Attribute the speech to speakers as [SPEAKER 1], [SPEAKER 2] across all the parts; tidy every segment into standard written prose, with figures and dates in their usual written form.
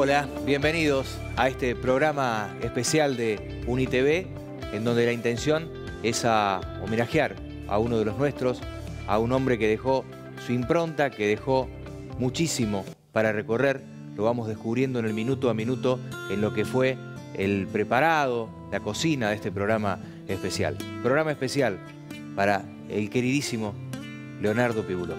[SPEAKER 1] Hola, bienvenidos a este programa especial de UniTV, en donde la intención es homenajear a uno de los nuestros, a un hombre que dejó su impronta, que dejó muchísimo para recorrer. Lo vamos descubriendo en el minuto a minuto en lo que fue el preparado, la cocina de este programa especial. Programa especial para el queridísimo Leonardo Pibuló.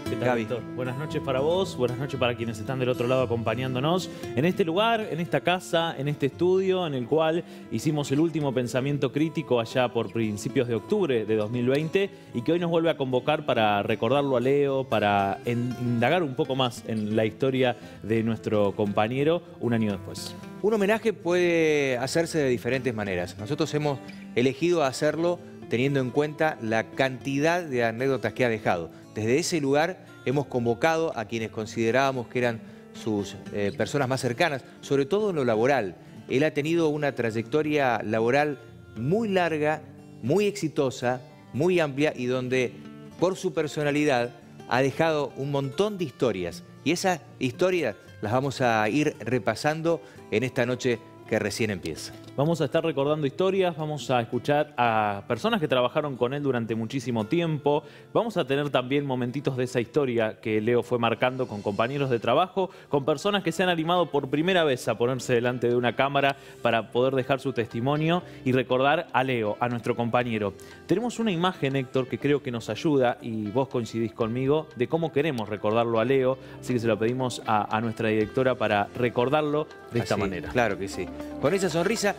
[SPEAKER 2] ¿Qué tal, Víctor? Buenas noches para vos, buenas noches para quienes están del otro lado acompañándonos en este lugar, en esta casa, en este estudio en el cual hicimos el último pensamiento crítico allá por principios de octubre de 2020 y que hoy nos vuelve a convocar para recordarlo a Leo, para indagar un poco más en la historia de nuestro compañero un año después.
[SPEAKER 1] Un homenaje puede hacerse de diferentes maneras. Nosotros hemos elegido hacerlo teniendo en cuenta la cantidad de anécdotas que ha dejado. Desde ese lugar hemos convocado a quienes considerábamos que eran sus personas más cercanas, sobre todo en lo laboral. Él ha tenido una trayectoria laboral muy larga, muy exitosa, muy amplia y donde por su personalidad ha dejado un montón de historias. Y esas historias las vamos a ir repasando en esta noche que recién empieza.
[SPEAKER 2] Vamos a estar recordando historias, vamos a escuchar a personas que trabajaron con él durante muchísimo tiempo. Vamos a tener también momentitos de esa historia que Leo fue marcando con compañeros de trabajo, con personas que se han animado por primera vez a ponerse delante de una cámara para poder dejar su testimonio y recordar a Leo, a nuestro compañero. Tenemos una imagen, Héctor, que creo que nos ayuda, y vos coincidís conmigo, de cómo queremos recordarlo a Leo, así que se lo pedimos a nuestra directora para recordarlo de esta manera.
[SPEAKER 1] Claro que sí. Con esa sonrisa,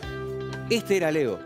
[SPEAKER 1] este era Leo,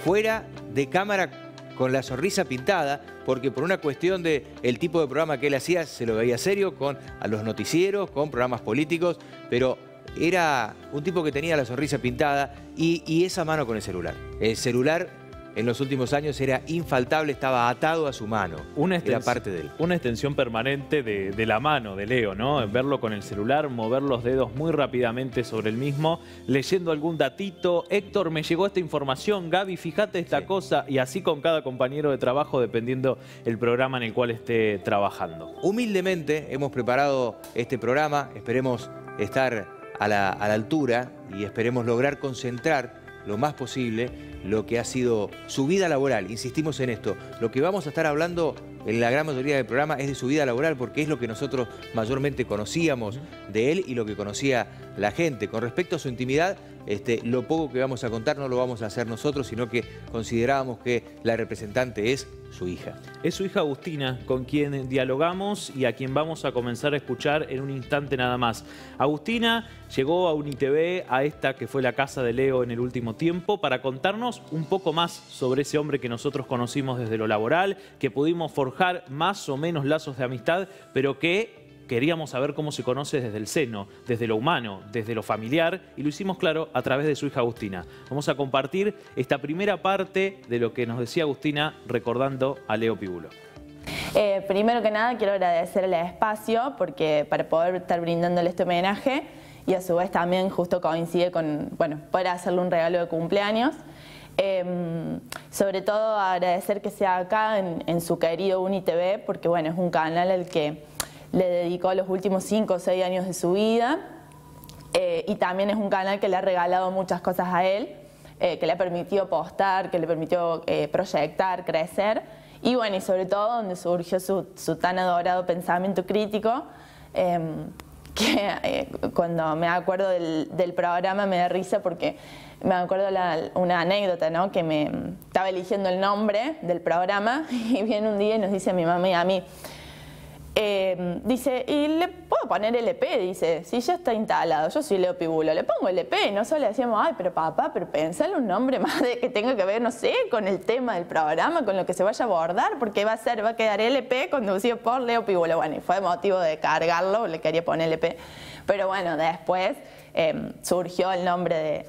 [SPEAKER 1] fuera de cámara con la sonrisa pintada, porque por una cuestión de el tipo de programa que él hacía, se lo veía serio a los noticieros, con programas políticos, pero era un tipo que tenía la sonrisa pintada y esa mano con el celular. El celular en los últimos años era infaltable, estaba atado a su mano. Era parte de él.
[SPEAKER 2] Una extensión permanente de la mano de Leo, ¿no? Verlo con el celular, mover los dedos muy rápidamente sobre el mismo, leyendo algún datito. Héctor, me llegó esta información, Gaby, fíjate esta cosa, y así con cada compañero de trabajo, dependiendo el programa en el cual esté trabajando.
[SPEAKER 1] Humildemente hemos preparado este programa, esperemos estar a la altura y esperemos lograr concentrar lo más posible lo que ha sido su vida laboral. Insistimos en esto, lo que vamos a estar hablando en la gran mayoría del programa es de su vida laboral porque es lo que nosotros mayormente conocíamos de él y lo que conocía la gente. Con respecto a su intimidad, lo poco que vamos a contar no lo vamos a hacer nosotros, sino que considerábamos que la representante es su hija.
[SPEAKER 2] Es su hija Agustina, con quien dialogamos y a quien vamos a comenzar a escuchar en un instante nada más. Agustina llegó a UniTV, a esta que fue la casa de Leo en el último tiempo, para contarnos un poco más sobre ese hombre que nosotros conocimos desde lo laboral, que pudimos forjar más o menos lazos de amistad, pero que queríamos saber cómo se conoce desde el seno, desde lo humano, desde lo familiar, y lo hicimos claro a través de su hija Agustina. Vamos a compartir esta primera parte de lo que nos decía Agustina recordando a Leo Pibuló.
[SPEAKER 3] Primero que nada quiero agradecer el espacio porque para poder estar brindándole este homenaje y a su vez también justo coincide con, poder hacerle un regalo de cumpleaños. Sobre todo agradecer que sea acá en su querido UniTV porque es un canal al que le dedicó los últimos 5 o 6 años de su vida y también es un canal que le ha regalado muchas cosas a él, que le ha permitido postar, que le permitió proyectar, crecer y y sobre todo donde surgió su tan adorado pensamiento crítico, que cuando me acuerdo del programa me da risa porque me acuerdo una anécdota, ¿no? Que me estaba eligiendo el nombre del programa y viene un día y nos dice a mi mamá y a mí, dice, ¿y le puedo poner LP? Dice, si ya está instalado, yo soy Leo Pibuló, le pongo LP. Y nosotros le decíamos, ay, pero papá, pero pensale un nombre más que tenga que ver, no sé, con el tema del programa, con lo que se vaya a abordar, porque va a quedar LP conducido por Leo Pibuló. Y fue motivo de cargarlo, le quería poner LP. Pero después surgió el nombre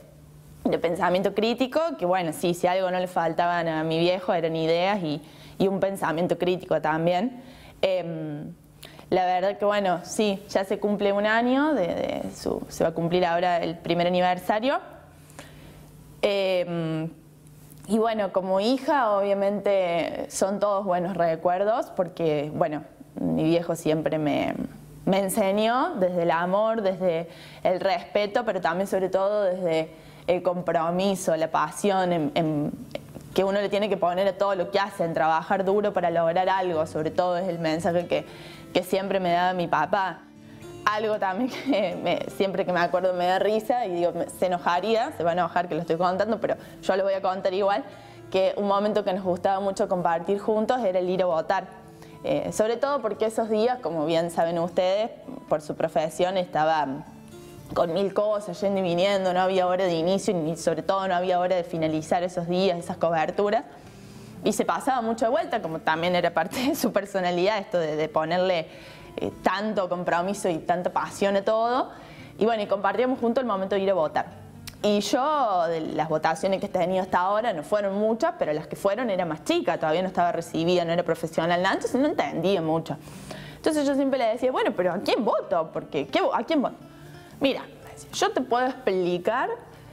[SPEAKER 3] de pensamiento crítico, que sí, si algo no le faltaban a mi viejo eran ideas y un pensamiento crítico también. La verdad que sí, ya se cumple un año, se va a cumplir ahora el primer aniversario. Y como hija obviamente son todos buenos recuerdos porque mi viejo siempre me me enseñó desde el amor, desde el respeto, pero también sobre todo desde el compromiso, la pasión que uno le tiene que poner a todo lo que hace, en trabajar duro para lograr algo. Sobre todo es el mensaje que siempre me daba mi papá. Algo también que siempre que me acuerdo me da risa y digo, se enojaría, se va a enojar que lo estoy contando, pero yo lo voy a contar igual, que un momento que nos gustaba mucho compartir juntos era el ir a votar. Sobre todo porque esos días, como bien saben ustedes, por su profesión estaba con 1000 cosas, yendo y viniendo, no había hora de inicio y sobre todo no había hora de finalizar esos días, esas coberturas. Y se pasaba mucho de vuelta, como también era parte de su personalidad, esto de ponerle tanto compromiso y tanta pasión a todo. Y bueno, y compartíamos juntos el momento de ir a votar. Y yo, de las votaciones que he tenido hasta ahora, no fueron muchas, pero las que fueron era más chica, todavía no estaba recibida, no era profesional, nada, entonces no entendía mucho. Entonces yo siempre le decía, bueno, pero ¿a quién voto? Porque, ¿a quién voto? Mira, yo te puedo explicar,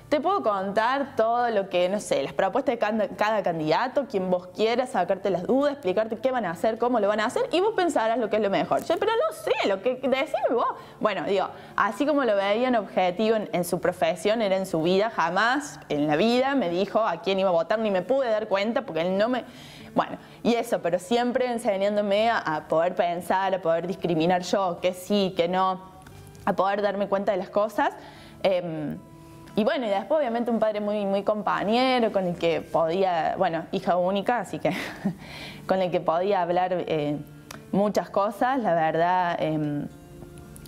[SPEAKER 3] te puedo contar todo lo que, no sé, las propuestas de cada candidato, quien vos quieras, sacarte las dudas, explicarte qué van a hacer, cómo lo van a hacer, y vos pensarás lo que es lo mejor. Yo, pero no sé, lo que decime vos. Bueno, digo, así como lo veía en objetivo en su profesión, era en su vida, jamás en la vida me dijo a quién iba a votar, ni me pude dar cuenta, porque él no me... Bueno, y eso, pero siempre enseñándome a poder pensar, a poder discriminar yo, que sí, que no, a poder darme cuenta de las cosas. Y bueno, y después obviamente un padre muy compañero, con el que podía, bueno, hija única, así que con el que podía hablar muchas cosas, la verdad,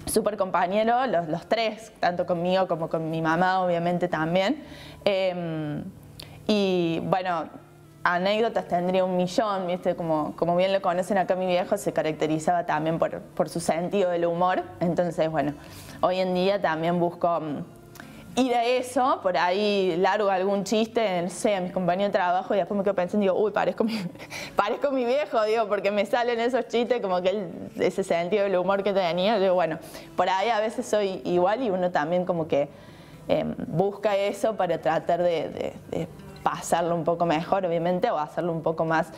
[SPEAKER 3] súper compañero, los tres, tanto conmigo como con mi mamá, obviamente también. Y bueno, anécdotas tendría un millón, ¿viste? Como bien lo conocen acá, mi viejo se caracterizaba también por su sentido del humor, entonces bueno, hoy en día también busco ir a eso, por ahí largo algún chiste, no sé, a mis compañeros de trabajo y después me quedo pensando y digo, uy, parezco mi viejo, digo, porque me salen esos chistes como que ese sentido del humor que tenía, digo, bueno, por ahí a veces soy igual y uno también como que busca eso para tratar de pasarlo un poco mejor, obviamente, o hacerlo un poco más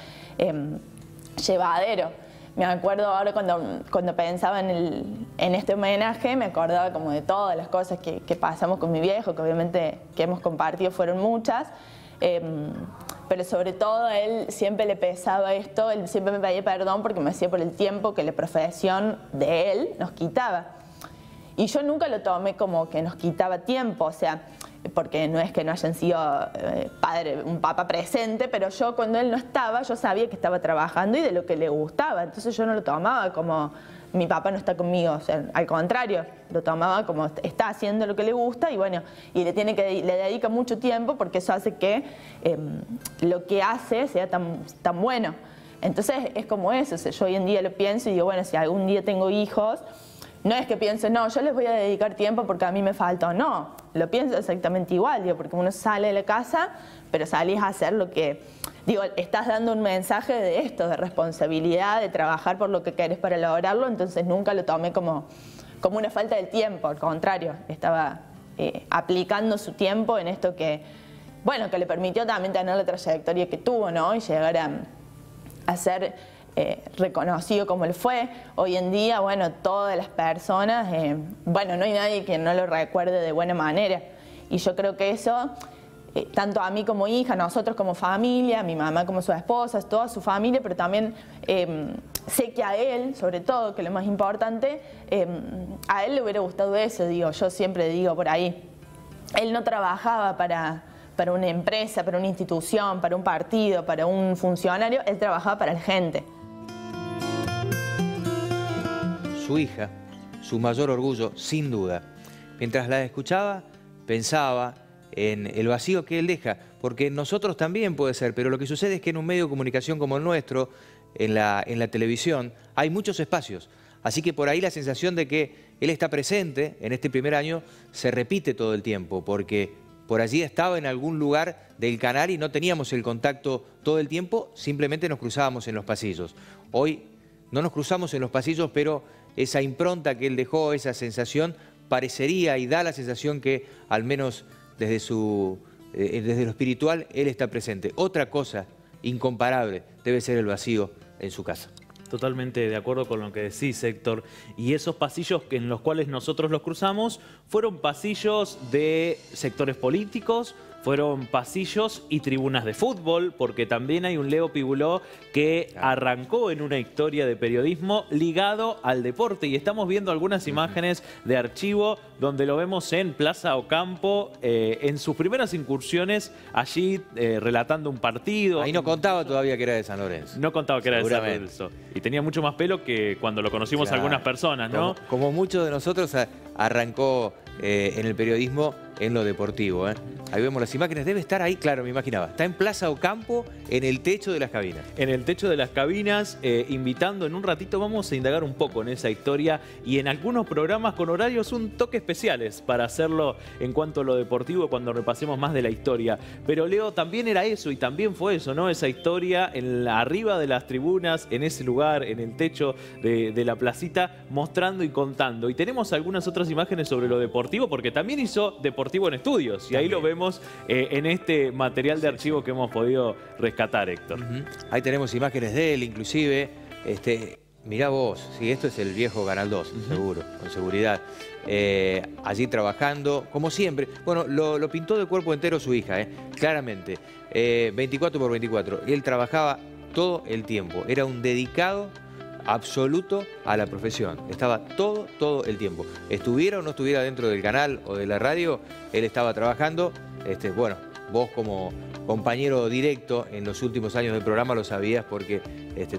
[SPEAKER 3] llevadero. Me acuerdo ahora cuando pensaba en este homenaje, me acordaba como de todas las cosas que pasamos con mi viejo, que obviamente que hemos compartido fueron muchas, pero sobre todo a él siempre le pesaba esto, él siempre me pedía perdón porque me hacía por el tiempo que la profesión de él nos quitaba. Y yo nunca lo tomé como que nos quitaba tiempo, o sea, porque no es que no hayan sido un papá presente, pero yo cuando él no estaba, yo sabía que estaba trabajando y de lo que le gustaba, entonces yo no lo tomaba como mi papá no está conmigo, o sea, al contrario, lo tomaba como está haciendo lo que le gusta y bueno, y le dedica mucho tiempo porque eso hace que lo que hace sea tan bueno. Entonces es como eso, o sea, yo hoy en día lo pienso y digo, bueno, si algún día tengo hijos, no es que pienso, no, yo les voy a dedicar tiempo porque a mí me falta, no, lo pienso exactamente igual, digo, porque uno sale de la casa, pero salís a hacer lo que, digo, estás dando un mensaje de esto, de responsabilidad, de trabajar por lo que querés para lograrlo, entonces nunca lo tomé como una falta de tiempo, al contrario, estaba aplicando su tiempo en esto que, bueno, que le permitió también tener la trayectoria que tuvo, ¿no? Y llegar a ser reconocido como él fue. Hoy en día, bueno, todas las personas, bueno, no hay nadie que no lo recuerde de buena manera. Y yo creo que eso, tanto a mí como hija, nosotros como familia, mi mamá como su esposa, toda su familia, pero también sé que a él, sobre todo, que lo más importante, a él le hubiera gustado eso, digo, yo siempre digo por ahí. Él no trabajaba para una empresa, para una institución, para un partido, para un funcionario, él trabajaba para la gente.
[SPEAKER 1] Su hija, su mayor orgullo, sin duda. Mientras la escuchaba, pensaba en el vacío que él deja, porque nosotros también puede ser, pero lo que sucede es que en un medio de comunicación como el nuestro, en la televisión, hay muchos espacios. Así que por ahí la sensación de que él está presente en este primer año se repite todo el tiempo, porque por allí estaba en algún lugar del canal y no teníamos el contacto todo el tiempo, simplemente nos cruzábamos en los pasillos. Hoy no nos cruzamos en los pasillos, pero esa impronta que él dejó, esa sensación, parecería y da la sensación que al menos desde lo espiritual él está presente. Otra cosa incomparable debe ser el vacío en su casa.
[SPEAKER 2] totalmente de acuerdo con lo que decís, Héctor. Y esos pasillos en los cuales nosotros los cruzamos fueron pasillos de sectores políticos, fueron pasillos y tribunas de fútbol, porque también hay un Leo Pibuló que arrancó en una historia de periodismo ligado al deporte. Y estamos viendo algunas imágenes de archivo donde lo vemos en Plaza Ocampo, en sus primeras incursiones allí relatando un partido.
[SPEAKER 1] Ahí no contaba todavía que era de San Lorenzo.
[SPEAKER 2] No contaba que era de San Lorenzo. Y tenía mucho más pelo que cuando lo conocimos algunas personas, ¿no?
[SPEAKER 1] Como muchos de nosotros arrancó en el periodismo en lo deportivo. Ahí vemos las imágenes. Debe estar ahí, claro, me imaginaba. Está en Plaza Ocampo, en el techo de las cabinas.
[SPEAKER 2] En el techo de las cabinas, invitando en un ratito, vamos a indagar un poco en esa historia y en algunos programas con horarios un toque especiales para hacerlo en cuanto a lo deportivo cuando repasemos más de la historia. Pero Leo también era eso y también fue eso, ¿no? Esa historia arriba de las tribunas, en ese lugar, en el techo de la placita, mostrando y contando. Y tenemos algunas otras imágenes sobre lo deportivo, porque también hizo deportivo en estudios. Y ahí lo vemos en este material de archivo que hemos podido rescatar, Héctor.
[SPEAKER 1] Ahí tenemos imágenes de él, inclusive. Mirá vos, sí, esto es el viejo Canal 2, seguro, con seguridad. Allí trabajando, como siempre. Bueno, lo pintó de cuerpo entero su hija, claramente. 24 por 24. Él trabajaba todo el tiempo. Era un dedicado absoluto a la profesión. Estaba todo el tiempo. Estuviera o no estuviera dentro del canal o de la radio, él estaba trabajando. Bueno, vos como compañero directo en los últimos años del programa lo sabías porque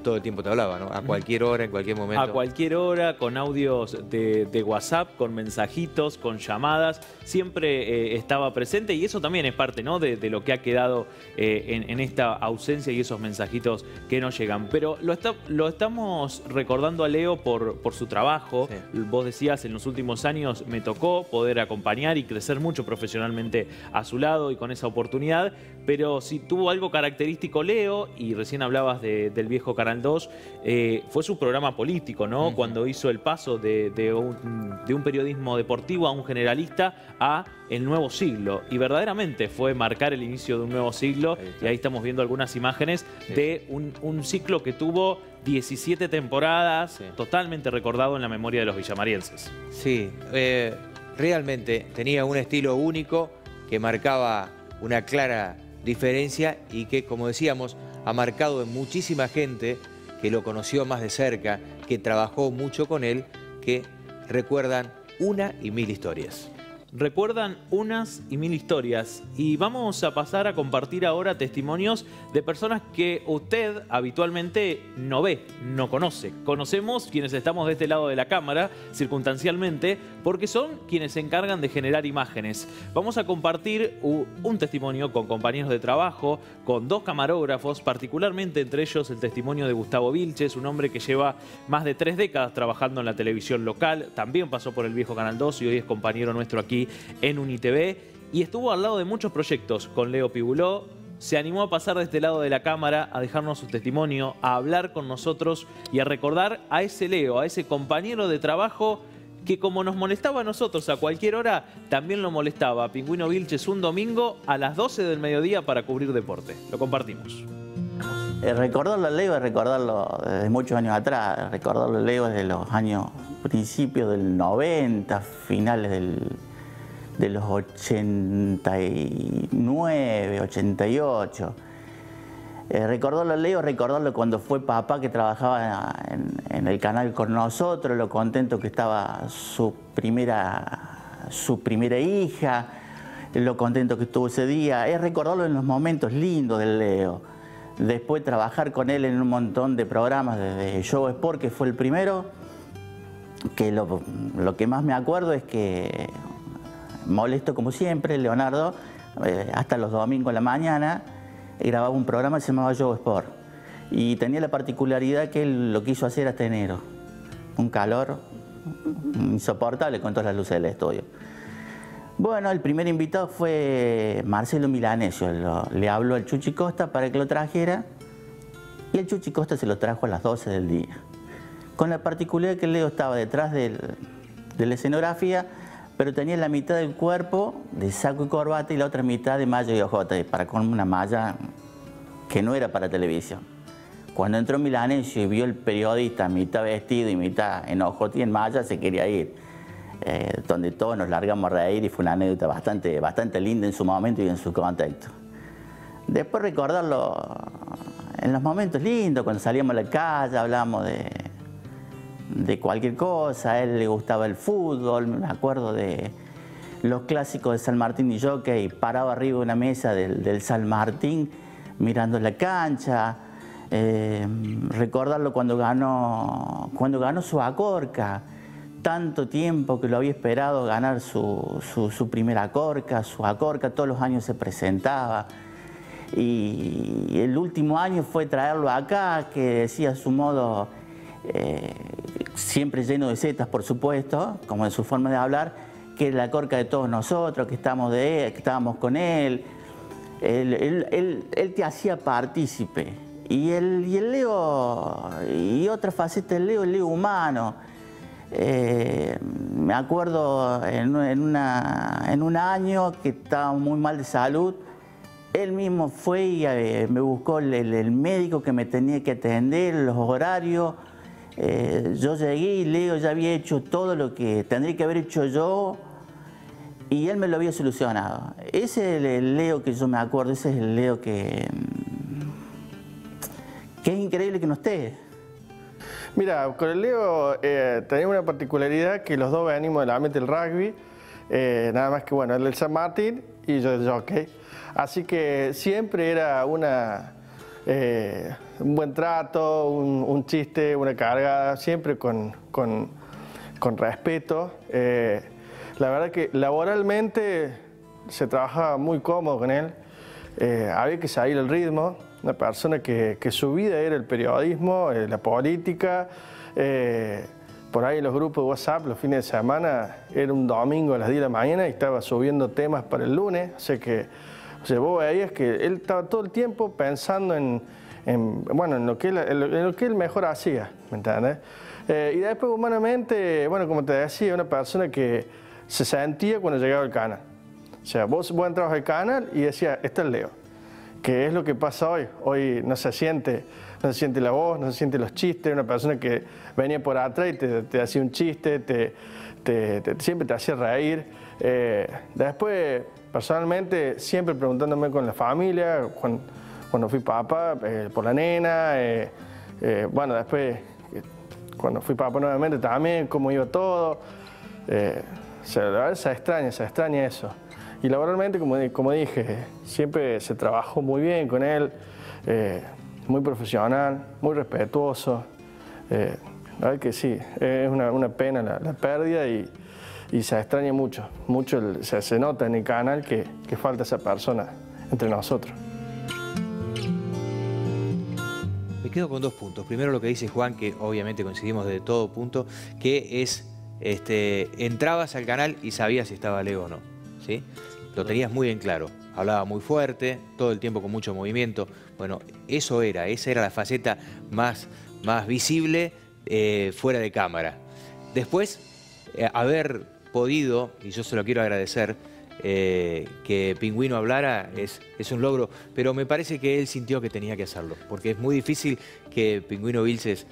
[SPEAKER 1] todo el tiempo te hablaba, ¿no? A cualquier hora, en cualquier momento.
[SPEAKER 2] A cualquier hora, con audios de WhatsApp, con mensajitos, con llamadas, siempre estaba presente y eso también es parte, ¿no? de lo que ha quedado en esta ausencia y esos mensajitos que no llegan. Pero lo estamos recordando a Leo por su trabajo. Sí. Vos decías, en los últimos años me tocó poder acompañar y crecer mucho profesionalmente a su lado y con esa oportunidad, pero si tuvo algo característico Leo, y recién hablabas del viejo Canal 2, fue su programa político, ¿no? Cuando hizo el paso de un periodismo deportivo a un generalista a el nuevo siglo. Y verdaderamente fue marcar el inicio de un nuevo siglo. Y ahí estamos viendo algunas imágenes de un ciclo que tuvo 17 temporadas, totalmente recordado en la memoria de los villamarienses.
[SPEAKER 1] Sí, realmente tenía un estilo único que marcaba una clara diferencia y que, como decíamos, ha marcado en muchísima gente que lo conoció más de cerca, que trabajó mucho con él, que recuerdan una y mil historias.
[SPEAKER 2] Recuerdan unas y mil historias y vamos a pasar a compartir ahora testimonios de personas que usted habitualmente no ve, no conoce. Conocemos quienes estamos de este lado de la cámara, circunstancialmente, porque son quienes se encargan de generar imágenes. Vamos a compartir un testimonio con compañeros de trabajo, con dos camarógrafos, particularmente entre ellos el testimonio de Gustavo Vilches, un hombre que lleva más de 3 décadas trabajando en la televisión local, también pasó por el viejo Canal 2 y hoy es compañero nuestro aquí en UniTV y estuvo al lado de muchos proyectos con Leo Pibuló. Se animó a pasar de este lado de la cámara, a dejarnos su testimonio, a hablar con nosotros y a recordar a ese Leo, a ese compañero de trabajo que, como nos molestaba a nosotros a cualquier hora, también lo molestaba a Pingüino Vilches un domingo a las 12 del mediodía para cubrir deporte. Lo compartimos.
[SPEAKER 4] Recordarlo a Leo es recordarlo desde muchos años atrás, recordarlo a Leo desde los años principios del 90, finales de los 89, 88. Recordarlo a Leo, recordarlo cuando fue papá, que trabajaba en el canal con nosotros, lo contento que estaba su primera hija, lo contento que estuvo ese día. Es recordarlo en los momentos lindos del Leo. Después trabajar con él en un montón de programas, desde Show Sport, que fue el primero, que lo que más me acuerdo es que, molesto como siempre, Leonardo, hasta los domingos en la mañana, grababa un programa que se llamaba Show Sport. Y tenía la particularidad que él lo quiso hacer hasta enero. Un calor insoportable con todas las luces del estudio. Bueno, el primer invitado fue Marcelo Milanesio. Le habló al Chuchi Costa para que lo trajera y el Chuchi Costa se lo trajo a las 12 del día. Con la particularidad que Leo estaba detrás de la escenografía, pero tenía la mitad del cuerpo de saco y corbata y la otra mitad de malla y ojote, para con una malla que no era para televisión. Cuando entró Milanesio y vio el periodista mitad vestido y mitad en ojoti en malla, se quería ir. Donde todos nos largamos a reír y fue una anécdota bastante linda en su momento y en su contexto. Después recordarlo en los momentos lindos, cuando salíamos a la calle, hablábamos de cualquier cosa. A él le gustaba el fútbol, me acuerdo de los clásicos de San Martín y Jockey, parado arriba de una mesa del San Martín, mirando la cancha. Recordarlo cuando ganó su Acorca, tanto tiempo que lo había esperado ganar su primera Acorca, su Acorca, todos los años se presentaba. Y el último año fue traerlo acá, que decía a su modo, siempre lleno de setas, por supuesto, como en su forma de hablar, que era la Acorca de todos nosotros, que estábamos con él. Él te hacía partícipe. Y el Leo, y otra faceta del Leo, el Leo humano. Me acuerdo en un año que estaba muy mal de salud, él mismo fue y me buscó el médico que me tenía que atender, los horarios. Yo llegué y Leo ya había hecho todo lo que tendría que haber hecho yo y él me lo había solucionado. Ese es el Leo que yo me acuerdo, ese es el Leo que es increíble que no esté.
[SPEAKER 5] Mira, con el Leo tenemos una particularidad que los dos venimos del ambiente del rugby, nada más que bueno, él del San Martín y yo del Jockey. Así que siempre era un buen trato, un chiste, una cargada, siempre con respeto. La verdad que laboralmente se trabajaba muy cómodo con él, había que seguir el ritmo. Una persona que su vida era el periodismo, la política. Por ahí en los grupos de WhatsApp, los fines de semana, era un domingo a las 10 de la mañana y estaba subiendo temas para el lunes. O sea, vos veías que él estaba todo el tiempo pensando en lo que él mejor hacía, ¿me entiendes? Y después, humanamente, bueno, como te decía, una persona que se sentía cuando llegaba al canal. O sea, vos entrabas al canal y decías, este es Leo. ¿Qué es lo que pasa hoy? Hoy no se siente la voz, no se sienten los chistes. Una persona que venía por atrás y te hacía un chiste, siempre te hacía reír. Después, personalmente, siempre preguntándome con la familia, cuando fui papá, por la nena. Bueno, después, cuando fui papá nuevamente también, cómo iba todo. La verdad se extraña eso. Y laboralmente, como dije, siempre se trabajó muy bien con él, muy profesional, muy respetuoso. La verdad que sí, es una pena la pérdida y se extraña mucho. Se nota en el canal que falta esa persona entre nosotros.
[SPEAKER 1] Me quedo con 2 puntos. Primero lo que dice Juan, que obviamente coincidimos de todo punto, que es, entrabas al canal y sabías si estaba Leo o no, ¿sí? Lo tenías muy en claro, hablaba muy fuerte, todo el tiempo con mucho movimiento. Bueno, esa era la faceta más visible fuera de cámara. Después, haber podido, y yo se lo quiero agradecer, que Pingüino hablara es un logro, pero me parece que él sintió que tenía que hacerlo, porque es muy difícil que Pingüino Vilches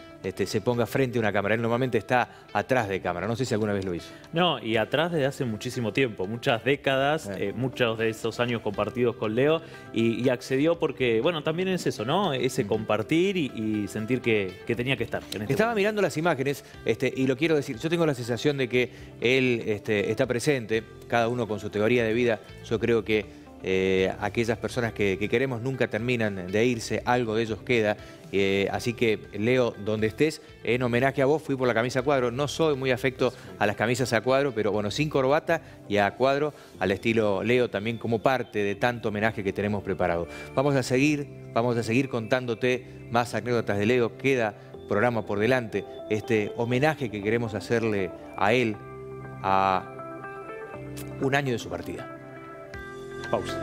[SPEAKER 1] se ponga frente a una cámara. Él normalmente está atrás de cámara, no sé si alguna vez lo hizo.
[SPEAKER 2] No, y atrás desde hace muchísimo tiempo, muchas décadas, muchos de esos años compartidos con Leo, y accedió porque, bueno, también es eso, ¿no? Ese compartir y sentir que tenía que estar.
[SPEAKER 1] Estaba mirando las imágenes y lo quiero decir, yo tengo la sensación de que él está presente, cada uno con su teoría de vida. Yo creo que aquellas personas que queremos nunca terminan de irse, algo de ellos queda. Así que, Leo, donde estés, en homenaje a vos, fui por la camisa a cuadro. No soy muy afecto a las camisas a cuadro, pero bueno, sin corbata y a cuadro, al estilo Leo, también como parte de tanto homenaje que tenemos preparado. Vamos a seguir contándote más anécdotas de Leo. Queda programa por delante, este homenaje que queremos hacerle a él a un año de su partida. Pausa.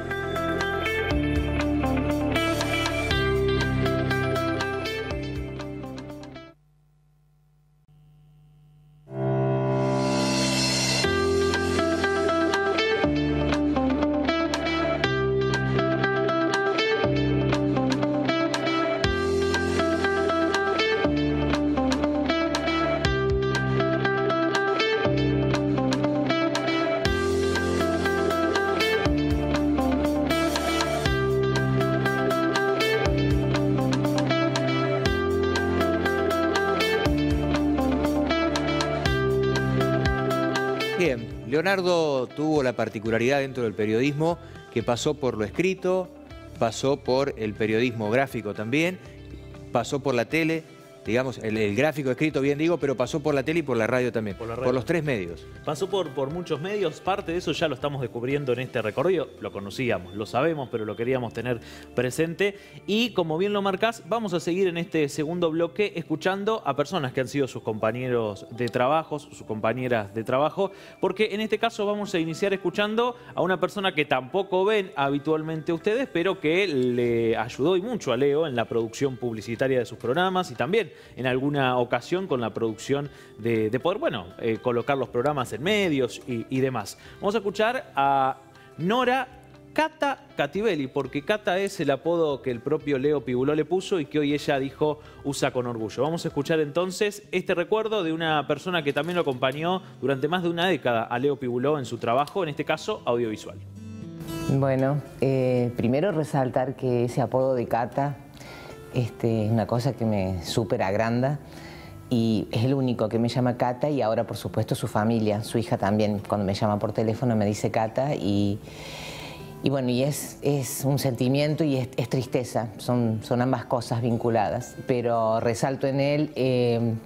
[SPEAKER 1] Bien, Leonardo tuvo la particularidad dentro del periodismo que pasó por lo escrito, pasó por el periodismo gráfico también, pasó por la tele, digamos, el gráfico escrito, bien digo, pero pasó por la tele y por la radio también, por los 3 medios.
[SPEAKER 2] Pasó por muchos medios, parte de eso ya lo estamos descubriendo en este recorrido, lo conocíamos, lo sabemos, pero lo queríamos tener presente. Y como bien lo marcás, vamos a seguir en este segundo bloque escuchando a personas que han sido sus compañeros de trabajo, sus compañeras de trabajo, porque en este caso vamos a iniciar escuchando a una persona que tampoco ven habitualmente ustedes, pero que le ayudó y mucho a Leo en la producción publicitaria de sus programas y también en alguna ocasión con la producción de poder, bueno, colocar los programas en medios y demás. Vamos a escuchar a Nora Cata Cativelli, porque Cata es el apodo que el propio Leo Pibuló le puso y que hoy ella dijo usa con orgullo. Vamos a escuchar entonces este recuerdo de una persona que también lo acompañó durante más de una década a Leo Pibuló en su trabajo, en este caso audiovisual.
[SPEAKER 6] Bueno, primero resaltar que ese apodo de Cata es una cosa que me súper agranda y es el único que me llama Cata y ahora por supuesto su familia, su hija también, cuando me llama por teléfono me dice Cata y bueno, y es un sentimiento y es tristeza, son ambas cosas vinculadas, pero resalto en él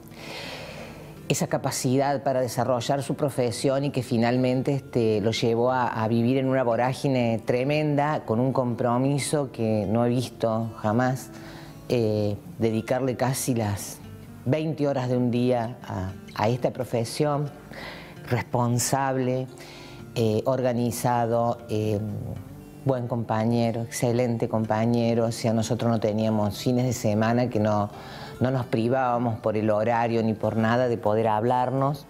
[SPEAKER 6] esa capacidad para desarrollar su profesión y que finalmente lo llevó a vivir en una vorágine tremenda, con un compromiso que no he visto jamás. Dedicarle casi las 20 horas de un día a esta profesión, responsable, organizado, buen compañero, excelente compañero. O sea, nosotros no teníamos fines de semana que no nos privábamos por el horario ni por nada de poder hablarnos.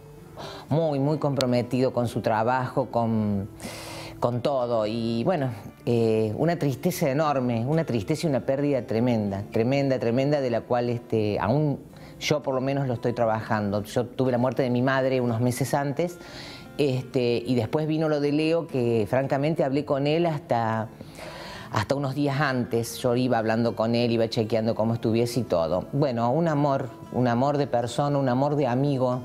[SPEAKER 6] Muy, muy comprometido con su trabajo, con todo. Y bueno, una tristeza enorme, una tristeza y una pérdida tremenda, tremenda, tremenda, de la cual aún yo por lo menos lo estoy trabajando. Yo tuve la muerte de mi madre unos meses antes, y después vino lo de Leo, que francamente hablé con él hasta unos días antes. Yo iba hablando con él, iba chequeando cómo estuviese y todo. Bueno, un amor de persona, un amor de amigo.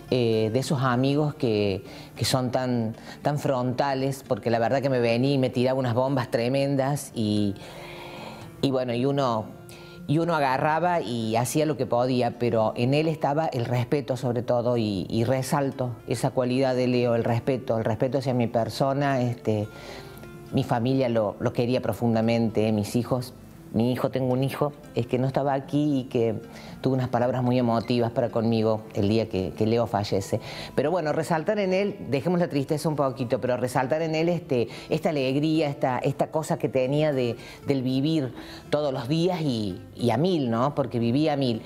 [SPEAKER 6] De esos amigos que son tan frontales, porque la verdad que me venía y me tiraba unas bombas tremendas y bueno, y uno agarraba y hacía lo que podía, pero en él estaba el respeto sobre todo y resalto esa cualidad de Leo, el respeto hacia mi persona. Mi familia lo quería profundamente, mis hijos. Tengo un hijo, es que no estaba aquí y que tuvo unas palabras muy emotivas para conmigo el día que Leo fallece. Pero bueno, resaltar en él, dejemos la tristeza un poquito, pero resaltar en él esta alegría, esta cosa que tenía del vivir todos los días y a mil, ¿no? Porque vivía a mil.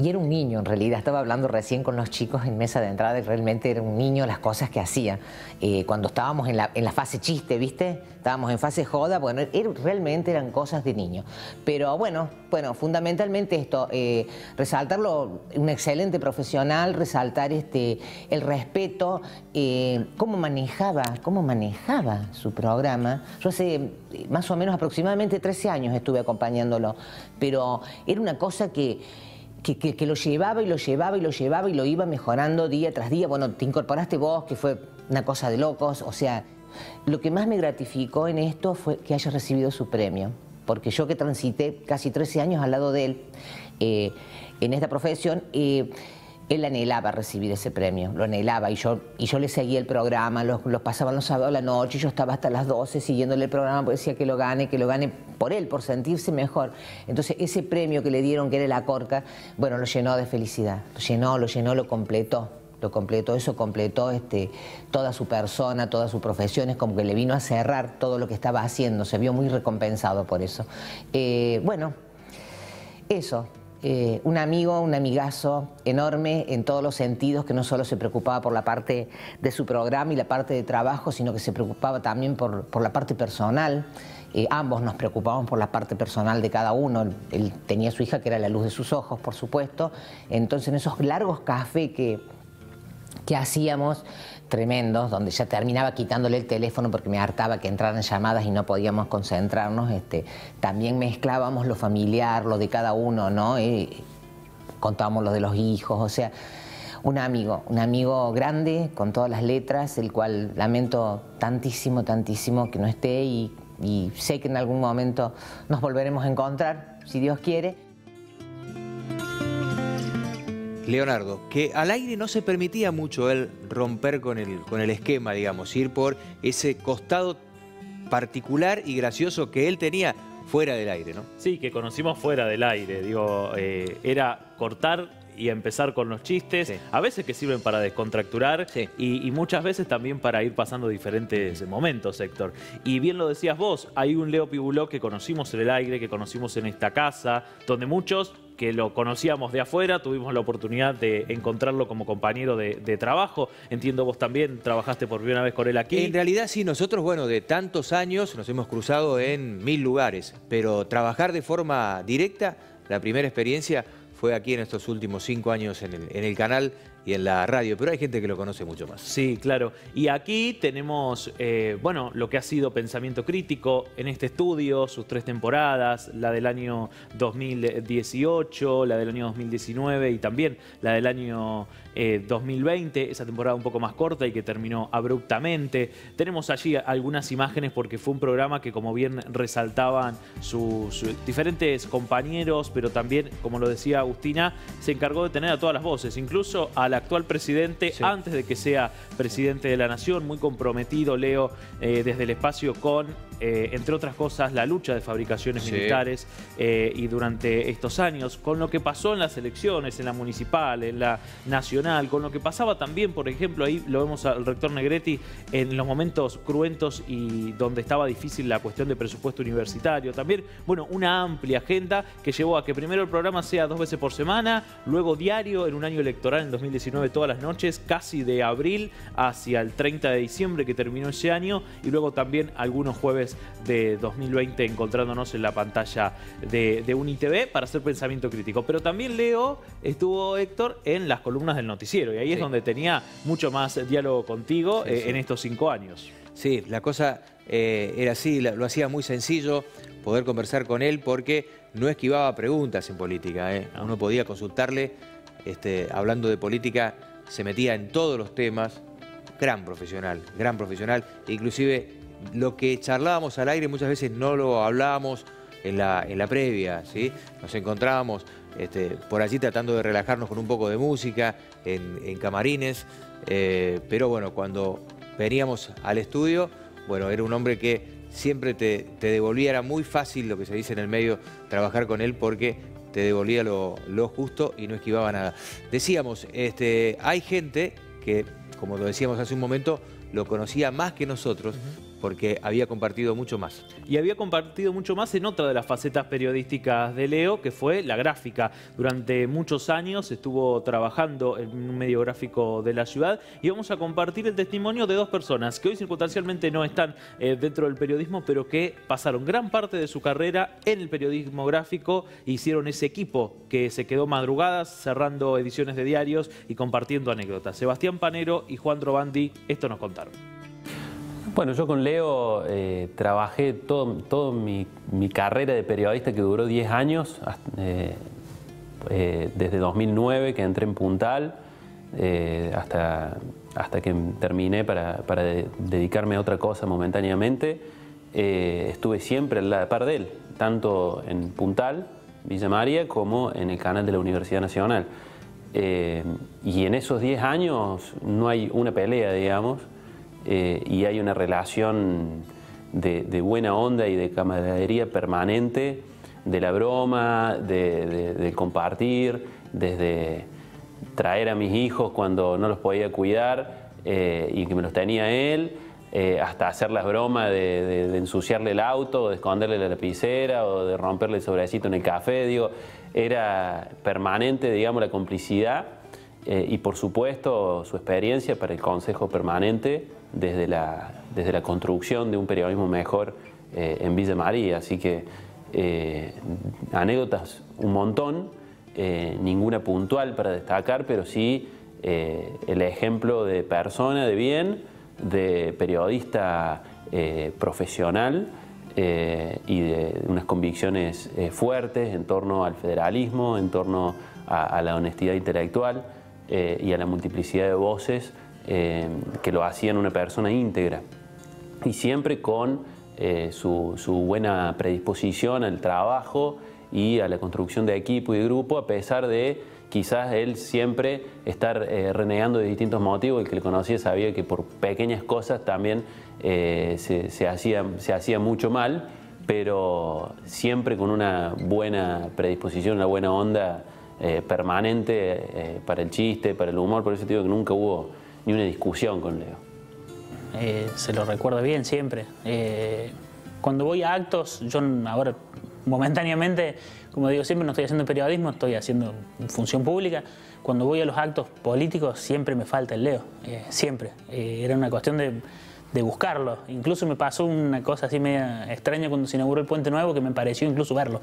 [SPEAKER 6] Y era un niño en realidad, estaba hablando recién con los chicos en mesa de entrada y realmente era un niño las cosas que hacía. Cuando estábamos en la fase chiste, ¿viste? Estábamos en fase joda, bueno, realmente eran cosas de niño. Pero bueno, fundamentalmente esto, resaltarlo, un excelente profesional, resaltar el respeto, cómo manejaba su programa. Yo hace más o menos aproximadamente 13 años estuve acompañándolo, pero era una cosa que lo llevaba y lo llevaba y lo llevaba y lo iba mejorando día tras día. Bueno, te incorporaste vos, que fue una cosa de locos. O sea, lo que más me gratificó en esto fue que haya recibido su premio. Porque yo que transité casi 13 años al lado de él en esta profesión, él anhelaba recibir ese premio, lo anhelaba y yo le seguía el programa, los pasaban los sábados a la noche y yo estaba hasta las 12 siguiéndole el programa porque decía que lo gane por él, por sentirse mejor. Entonces ese premio que le dieron, que era la Corca, bueno, lo llenó de felicidad, lo llenó, lo completó, eso completó toda su persona, toda su profesión, es como que le vino a cerrar todo lo que estaba haciendo, se vio muy recompensado por eso. Bueno, eso. Un amigo, un amigazo enorme en todos los sentidos, que no solo se preocupaba por la parte de su programa y la parte de trabajo, sino que se preocupaba también por la parte personal. Ambos nos preocupábamos por la parte personal de cada uno. Él tenía a su hija, que era la luz de sus ojos, por supuesto. Entonces, en esos largos cafés que hacíamos, tremendos, donde ya terminaba quitándole el teléfono porque me hartaba que entraran llamadas y no podíamos concentrarnos, también mezclábamos lo familiar, lo de cada uno, ¿no? Contábamos lo de los hijos, o sea, un amigo grande, con todas las letras, el cual lamento tantísimo, tantísimo que no esté y sé que en algún momento nos volveremos a encontrar, si Dios quiere.
[SPEAKER 1] Leonardo, que al aire no se permitía mucho él romper con el esquema, digamos, ir por ese costado particular y gracioso que él tenía fuera del aire, ¿no?
[SPEAKER 2] Sí, que conocimos fuera del aire, digo, era cortar y empezar con los chistes,
[SPEAKER 1] sí.
[SPEAKER 2] A veces que sirven para descontracturar,
[SPEAKER 1] sí.
[SPEAKER 2] y muchas veces también para ir pasando diferentes momentos, Héctor. Y bien lo decías vos, hay un Leo Pibuló que conocimos en el aire, que conocimos en esta casa, donde muchos que lo conocíamos de afuera, tuvimos la oportunidad de encontrarlo como compañero de trabajo. Entiendo vos también trabajaste por primera vez con él aquí.
[SPEAKER 1] En realidad sí, nosotros, bueno, de tantos años nos hemos cruzado en 1000 lugares, pero trabajar de forma directa, la primera experiencia fue aquí en estos últimos 5 años en el canal y en la radio, pero hay gente que lo conoce mucho más.
[SPEAKER 2] Sí, claro. Y aquí tenemos, bueno, lo que ha sido Pensamiento Crítico en este estudio, sus 3 temporadas, la del año 2018, la del año 2019 y también la del año 2020, esa temporada un poco más corta y que terminó abruptamente. Tenemos allí algunas imágenes porque fue un programa que, como bien resaltaban sus diferentes compañeros, pero también, como lo decía Agustina, se encargó de tener a todas las voces, incluso al actual presidente, sí, antes de que sea presidente de la Nación, muy comprometido, Leo, desde el espacio con, entre otras cosas, la lucha de fabricaciones, sí, militares, y durante estos años, con lo que pasó en las elecciones, en la municipal, en la nacional, con lo que pasaba también, por ejemplo, ahí lo vemos al rector Negretti, en los momentos cruentos y donde estaba difícil la cuestión de presupuesto universitario. También, bueno, una amplia agenda que llevó a que primero el programa sea 2 veces por semana, luego diario en un año electoral en 2019 todas las noches, casi de abril hacia el 30 de diciembre que terminó ese año, y luego también algunos jueves de 2020 encontrándonos en la pantalla de UniTV para hacer Pensamiento Crítico. Pero también Leo estuvo, Héctor, en las columnas del noticiero, y ahí, sí, es donde tenía mucho más diálogo contigo, sí, sí, en estos 5 años.
[SPEAKER 1] Sí, la cosa era así, lo hacía muy sencillo poder conversar con él porque no esquivaba preguntas en política. Uno podía consultarle, hablando de política, se metía en todos los temas, gran profesional, inclusive lo que charlábamos al aire muchas veces no lo hablábamos en la previa, ¿sí? Nos encontrábamos por allí tratando de relajarnos con un poco de música, en camarines, pero bueno, cuando veníamos al estudio, bueno, era un hombre que siempre te devolvía, era muy fácil, lo que se dice en el medio, trabajar con él porque te devolvía lo justo y no esquivaba nada. Decíamos, hay gente que, como lo decíamos hace un momento, lo conocía más que nosotros, porque había compartido mucho más.
[SPEAKER 2] Y había compartido mucho más en otra de las facetas periodísticas de Leo, que fue la gráfica. Durante muchos años estuvo trabajando en un medio gráfico de la ciudad, y vamos a compartir el testimonio de 2 personas que hoy circunstancialmente no están dentro del periodismo, pero que pasaron gran parte de su carrera en el periodismo gráfico e hicieron ese equipo que se quedó madrugadas cerrando ediciones de diarios y compartiendo anécdotas. Sebastián Panero y Juan Drobandi, esto nos contaron.
[SPEAKER 7] Bueno, yo con Leo trabajé toda mi carrera de periodista, que duró 10 años, desde 2009 que entré en Puntal, hasta que terminé para dedicarme a otra cosa momentáneamente. Estuve siempre a la par de él, tanto en Puntal, Villa María, como en el canal de la Universidad Nacional. Y en esos 10 años no hay una pelea, digamos, y hay una relación de buena onda y de camaradería permanente, de la broma, de compartir, desde traer a mis hijos cuando no los podía cuidar y que me los tenía él, hasta hacer las bromas de ensuciarle el auto, o de esconderle la lapicera, o de romperle el sobrecito en el café. Digo, era permanente, digamos, la complicidad. Y por supuesto su experiencia para el Consejo Permanente desde la construcción de un periodismo mejor en Villa María. Así que anécdotas un montón, ninguna puntual para destacar, pero sí el ejemplo de persona de bien, de periodista profesional y de unas convicciones fuertes en torno al federalismo, en torno a la honestidad intelectual. y a la multiplicidad de voces que lo hacían una persona íntegra. Y siempre con su buena predisposición al trabajo y a la construcción de equipo y de grupo, a pesar de quizás él siempre estar renegando de distintos motivos. El que le conocía sabía que por pequeñas cosas también se hacía mucho mal, pero siempre con una buena predisposición, una buena onda permanente para el chiste, para el humor. Por eso te digo que nunca hubo ni una discusión con Leo.
[SPEAKER 8] Se lo recuerda bien siempre. Cuando voy a actos, yo ahora momentáneamente, como digo siempre, no estoy haciendo periodismo, estoy haciendo función pública. Cuando voy a los actos políticos siempre me falta el Leo, siempre. Era una cuestión de buscarlo. Incluso me pasó una cosa así media extraña cuando se inauguró el Puente Nuevo, que me pareció incluso verlo.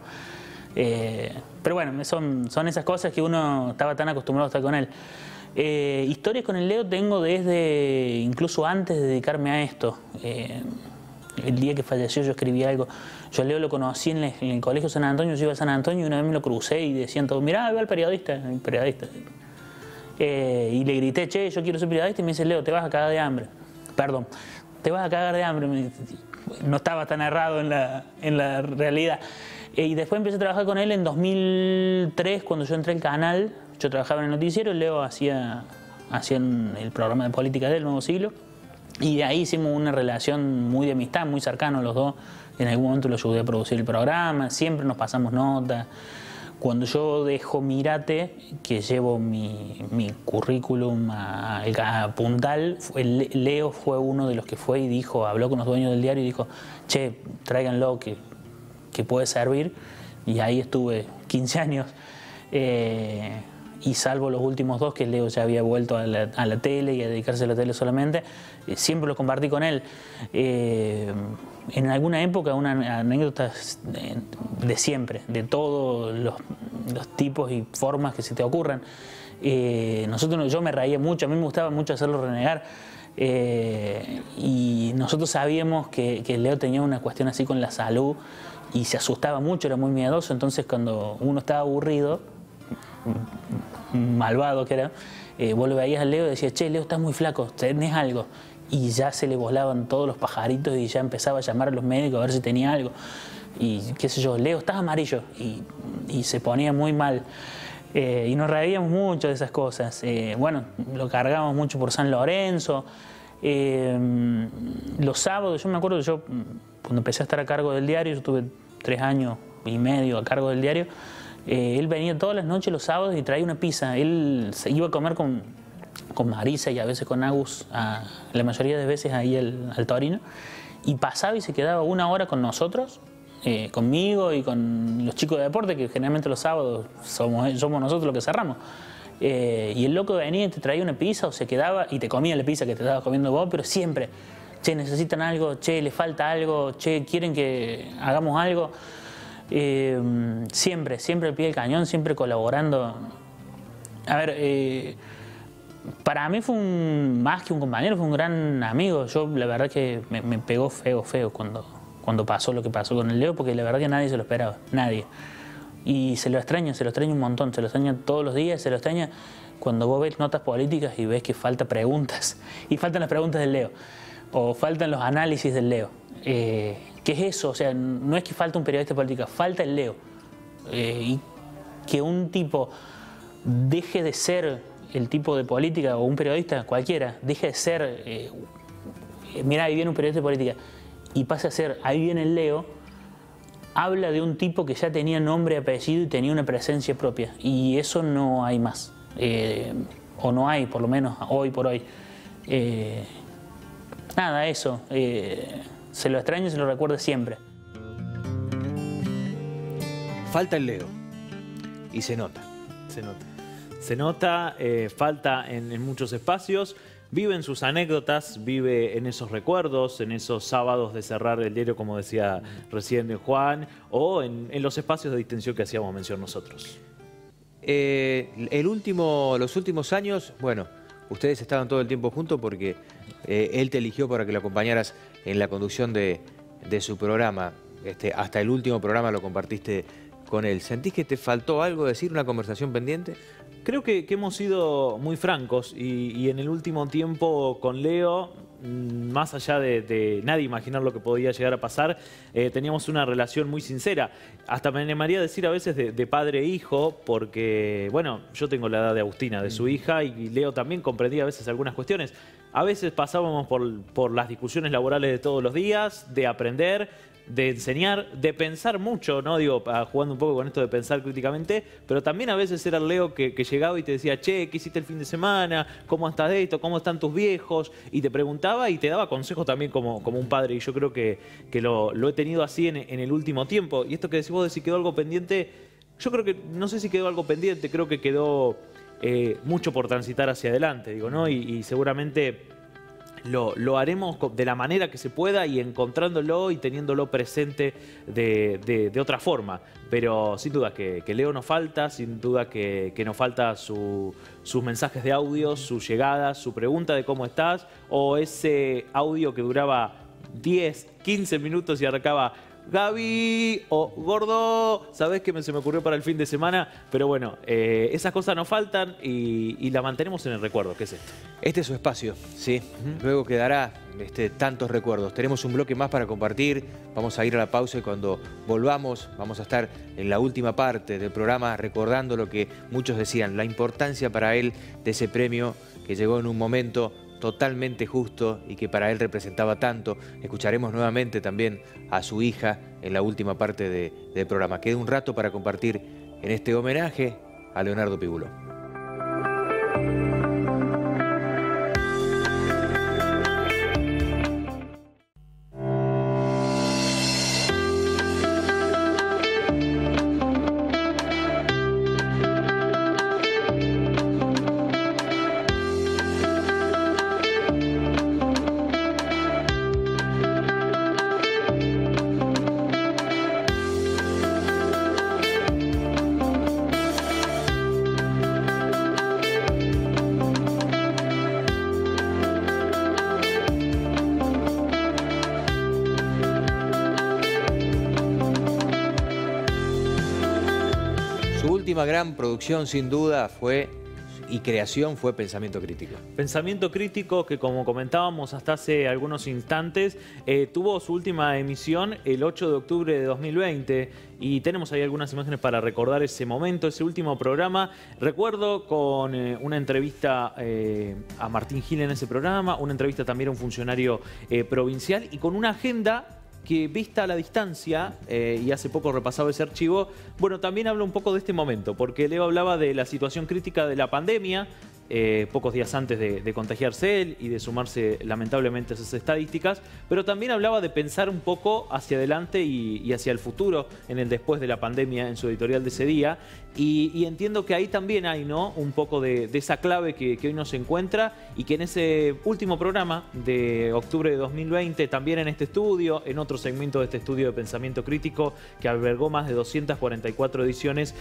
[SPEAKER 8] Pero bueno, son esas cosas que uno estaba tan acostumbrado a estar con él. Historias con el Leo tengo desde incluso antes de dedicarme a esto. El día que falleció yo escribí algo. Yo a Leo lo conocí en el colegio San Antonio, yo iba a San Antonio y una vez me lo crucé y decían todos, mirá, ve al periodista, el periodista. Y le grité, che, yo quiero ser periodista, y me dice, Leo, te vas a cagar de hambre. Perdón, te vas a cagar de hambre. No estaba tan errado en la realidad. Y después empecé a trabajar con él en 2003, cuando yo entré al canal. Yo trabajaba en el noticiero, Leo hacía el programa de política del Nuevo Siglo. Y de ahí hicimos una relación muy de amistad, muy cercana los dos. En algún momento lo ayudé a producir el programa, siempre nos pasamos notas. Cuando yo dejo Mirate, que llevo mi currículum a Puntal, Leo fue uno de los que fue y dijo, habló con los dueños del diario y dijo, che, tráiganlo que puede servir. Y ahí estuve 15 años. Y salvo los últimos 2, que Leo ya había vuelto a la tele y a dedicarse a la tele solamente, siempre lo compartí con él. En alguna época, una anécdota de siempre, de todos los tipos y formas que se te ocurran. Yo me reía mucho, a mí me gustaba mucho hacerlo renegar. Y nosotros sabíamos que Leo tenía una cuestión así con la salud y se asustaba mucho, era muy miedoso. Entonces cuando uno estaba aburrido, malvado que era, vos lo veías a Leo y decías, che, Leo, estás muy flaco, tenés algo. Y ya se le volaban todos los pajaritos y ya empezaba a llamar a los médicos a ver si tenía algo. Y qué sé yo, Leo, estás amarillo. Y se ponía muy mal. Y nos reíamos mucho de esas cosas. Bueno, lo cargábamos mucho por San Lorenzo. Los sábados, yo me acuerdo que yo, cuando empecé a estar a cargo del diario, yo tuve 3 años y medio a cargo del diario. Él venía todas las noches los sábados y traía una pizza. Él se iba a comer con Marisa y a veces con Agus, la mayoría de veces ahí al Torino, y pasaba y se quedaba 1 hora con nosotros, conmigo y con los chicos de deporte, que generalmente los sábados somos nosotros los que cerramos. Y el loco venía y te traía una pizza o se quedaba y te comía la pizza que te estabas comiendo vos, pero siempre, che, necesitan algo, che, le falta algo, che, quieren que hagamos algo. Siempre al pie del cañón, siempre colaborando. A ver, para mí fue más que un compañero, fue un gran amigo. Yo la verdad que me pegó feo cuando pasó lo que pasó con el Leo, porque la verdad que nadie se lo esperaba, nadie. Y se lo extraña un montón, se lo extraña todos los días, se lo extraña cuando vos ves notas políticas y ves que faltan preguntas, y faltan las preguntas del Leo, o faltan los análisis del Leo. ¿Qué es eso? O sea, no es que falta un periodista de política, falta el Leo. Y que un tipo deje de ser el tipo de política, o un periodista cualquiera, deje de ser, mira, ahí viene un periodista de política, y pase a ser, ahí viene el Leo, habla de un tipo que ya tenía nombre, apellido y tenía una presencia propia. Y eso no hay más. O no hay, por lo menos, hoy por hoy. Nada, eso. Se lo extraño y se lo recuerdo siempre.
[SPEAKER 1] Falta el Leo. Y se nota.
[SPEAKER 2] Se nota, falta en muchos espacios. Vive en sus anécdotas, vive en esos recuerdos, en esos sábados de cerrar el diario, como decía recién Juan, o en los espacios de distensión que hacíamos mención nosotros.
[SPEAKER 1] Los últimos años, bueno, ustedes estaban todo el tiempo juntos porque él te eligió para que lo acompañaras en la conducción de su programa. Hasta el último programa lo compartiste con él. ¿Sentís que te faltó algo decir, una conversación pendiente?
[SPEAKER 2] Creo que hemos sido muy francos y en el último tiempo con Leo, más allá de nadie imaginar lo que podía llegar a pasar, teníamos una relación muy sincera. Hasta me animaría a decir a veces de padre e hijo, porque, bueno, yo tengo la edad de Agustina, de su hija, y Leo también comprendía a veces algunas cuestiones. A veces pasábamos por las discusiones laborales de todos los días, de aprender, de enseñar, de pensar mucho, ¿no? Digo, jugando un poco con esto de pensar críticamente, pero también a veces era el Leo que llegaba y te decía, che, ¿qué hiciste el fin de semana? ¿Cómo estás de esto? ¿Cómo están tus viejos? Y te preguntaba y te daba consejos también como un padre, y yo creo que lo he tenido así en el último tiempo. Y esto que decís vos de si quedó algo pendiente, yo creo que, no sé si quedó algo pendiente, creo que quedó mucho por transitar hacia adelante, digo, ¿no? Y seguramente lo haremos de la manera que se pueda y encontrándolo y teniéndolo presente de otra forma. Pero sin duda que Leo nos falta, sin duda que nos falta sus mensajes de audio, sus llegadas, su pregunta de cómo estás, o ese audio que duraba 10, 15 minutos y arrancaba Gaby o Gordo, ¿sabés qué se me ocurrió para el fin de semana? Pero bueno, esas cosas nos faltan y la mantenemos en el recuerdo. ¿Qué es esto?
[SPEAKER 1] Este es su espacio, ¿sí? Luego quedará tantos recuerdos. Tenemos un bloque más para compartir. Vamos a ir a la pausa y cuando volvamos vamos a estar en la última parte del programa recordando lo que muchos decían, la importancia para él de ese premio que llegó en un momento totalmente justo y que para él representaba tanto. Escucharemos nuevamente también a su hija en la última parte del programa. Queda un rato para compartir en este homenaje a Leonardo Pibuló. Su última gran producción, sin duda, y creación fue Pensamiento Crítico.
[SPEAKER 2] Pensamiento Crítico, que como comentábamos hasta hace algunos instantes, tuvo su última emisión el 8 de octubre de 2020 y tenemos ahí algunas imágenes para recordar ese momento, ese último programa. Recuerdo con una entrevista a Martín Gil en ese programa, una entrevista también a un funcionario provincial y con una agenda que vista a la distancia, y hace poco repasaba ese archivo, bueno, también habla un poco de este momento, porque Leo hablaba de la situación crítica de la pandemia, pocos días antes de contagiarse él y de sumarse lamentablemente a esas estadísticas, pero también hablaba de pensar un poco hacia adelante y hacia el futuro, en el después de la pandemia, en su editorial de ese día, y entiendo que ahí también hay, ¿no?, un poco de esa clave que hoy nos encuentra y que en ese último programa de octubre de 2020, también en este estudio, en otro segmento de este estudio de Pensamiento Crítico que albergó más de 244 ediciones,